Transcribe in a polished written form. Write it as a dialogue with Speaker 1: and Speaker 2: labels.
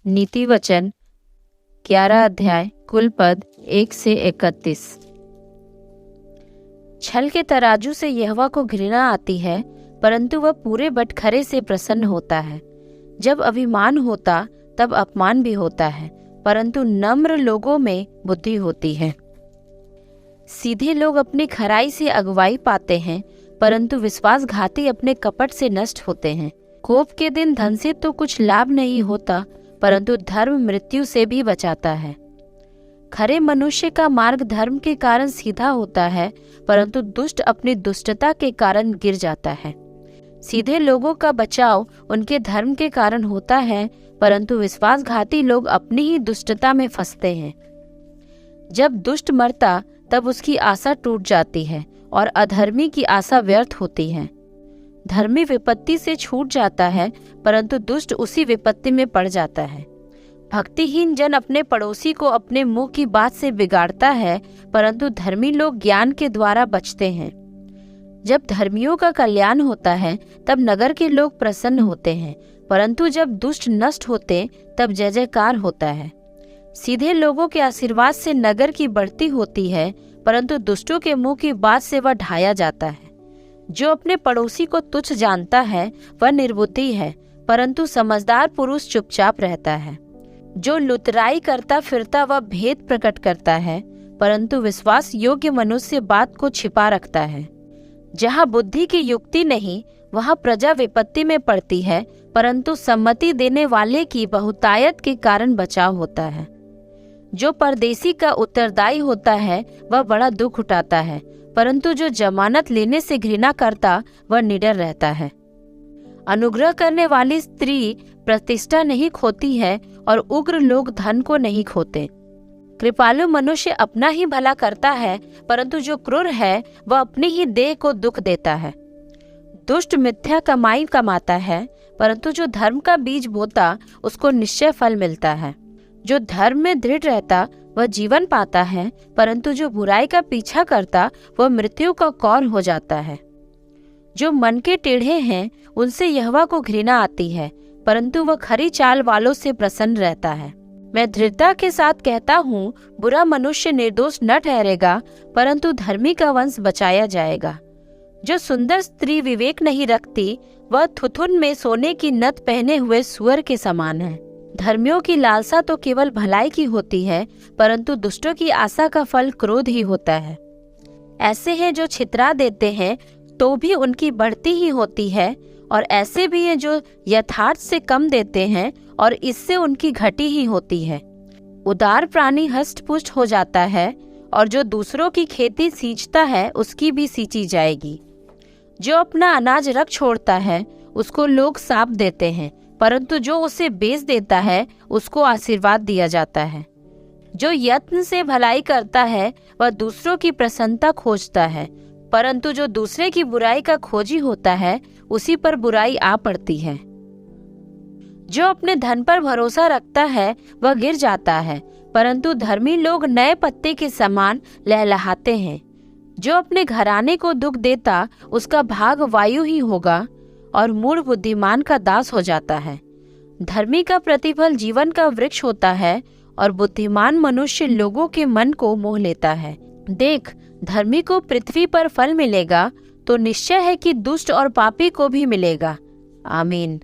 Speaker 1: नीति वचन 11 अध्याय कुल पद 1 से 31। छल के तराजू से यहोवा को घृणा आती है, परंतु वह पूरे बटखरे से प्रसन्न होता है। जब अभिमान होता तब अपमान भी होता है, परंतु नम्र लोगों में बुद्धि होती है। सीधे लोग अपनी खराई से अगुवाई पाते हैं, परंतु विश्वासघाती अपने कपट से नष्ट होते हैं। कोप के दिन धन से तो कुछ लाभ नहीं होता, परंतु धर्म मृत्यु से भी बचाता है। खरे मनुष्य का मार्ग धर्म के कारण सीधा होता है, परंतु दुष्ट अपनी दुष्टता के कारण गिर जाता है। सीधे लोगों का बचाव उनके धर्म के कारण होता है, परंतु विश्वासघाती लोग अपनी ही दुष्टता में फंसते हैं। जब दुष्ट मरता तब उसकी आशा टूट जाती है और अधर्मी की आशा व्यर्थ होती है। धर्मी विपत्ति से छूट जाता है, परंतु दुष्ट उसी विपत्ति में पड़ जाता है। भक्तिहीन जन अपने पड़ोसी को अपने मुंह की बात से बिगाड़ता है, परंतु धर्मी लोग ज्ञान के द्वारा बचते हैं। जब धर्मियों का कल्याण होता है तब नगर के लोग प्रसन्न होते हैं, परंतु जब दुष्ट नष्ट होते तब जय जयकार होता है। सीधे लोगों के आशीर्वाद से नगर की बढ़ती होती है, परंतु दुष्टों के मुंह की बात से वह ढाया जाता है। जो अपने पड़ोसी को तुच्छ जानता है वह निर्बुद्धि है, परंतु समझदार पुरुष चुपचाप रहता है। जो लुतराई करता फिरता वह भेद प्रकट करता है, परंतु विश्वास योग्य मनुष्य बात को छिपा रखता है। जहाँ बुद्धि की युक्ति नहीं वहाँ प्रजा विपत्ति में पड़ती है, परंतु सम्मति देने वाले की बहुतायत के कारण बचाव होता है। जो परदेसी का उत्तरदायी होता है वह बड़ा दुख उठाता है, परंतु जो जमानत लेने से घृणा करता वह निडर रहता है। अनुग्रह करने वाली स्त्री प्रतिष्ठा नहीं खोती है और उग्र लोग धन को नहीं खोते। कृपालु मनुष्य अपना ही भला करता है, परंतु जो क्रूर है वह अपनी ही देह को दुख देता है। दुष्ट मिथ्या कमाई कमाता है, परंतु जो धर्म का बीज बोता उसको निश्चय फल मिलता है। जो धर्म में दृढ़ रहता वह जीवन पाता है, परंतु जो बुराई का पीछा करता वह मृत्यु का कौर हो जाता है। जो मन के टेढ़े हैं उनसे यहोवा को घृणा आती है, परंतु वह खरी चाल वालों से प्रसन्न रहता है। मैं दृढ़ता के साथ कहता हूँ, बुरा मनुष्य निर्दोष न ठहरेगा, परंतु धर्मी का वंश बचाया जाएगा। जो सुंदर स्त्री विवेक नहीं रखती वह थुथुन में सोने की नथ पहने हुए सुअर के समान है। धर्मियों की लालसा तो केवल भलाई की होती है, परंतु दुष्टों की आशा का फल क्रोध ही होता है। ऐसे हैं जो छितरा देते हैं तो भी उनकी बढ़ती ही होती है, और ऐसे भी हैं जो यथार्थ से कम देते हैं और इससे उनकी घटी ही होती है। उदार प्राणी हष्ट-पुष्ट हो जाता है, और जो दूसरों की खेती सींचता है उसकी भी सींची जाएगी। जो अपना अनाज रख छोड़ता है उसको लोग साप देते हैं, परंतु जो उसे बेच देता है उसको आशीर्वाद दिया जाता है। जो यत्न से भलाई करता है वह दूसरों की प्रसन्नता खोजता है, परंतु जो दूसरे की बुराई का खोजी होता है उसी पर बुराई आ पड़ती है। जो अपने धन पर भरोसा रखता है वह गिर जाता है, परंतु धर्मी लोग नए पत्ते के समान लहलहाते हैं। जो अपने घराने को दुख देता उसका भाग वायु ही होगा, और मूढ़ बुद्धिमान का दास हो जाता है। धर्मी का प्रतिफल जीवन का वृक्ष होता है, और बुद्धिमान मनुष्य लोगों के मन को मोह लेता है। देख, धर्मी को पृथ्वी पर फल मिलेगा, तो निश्चय है कि दुष्ट और पापी को भी मिलेगा। आमीन।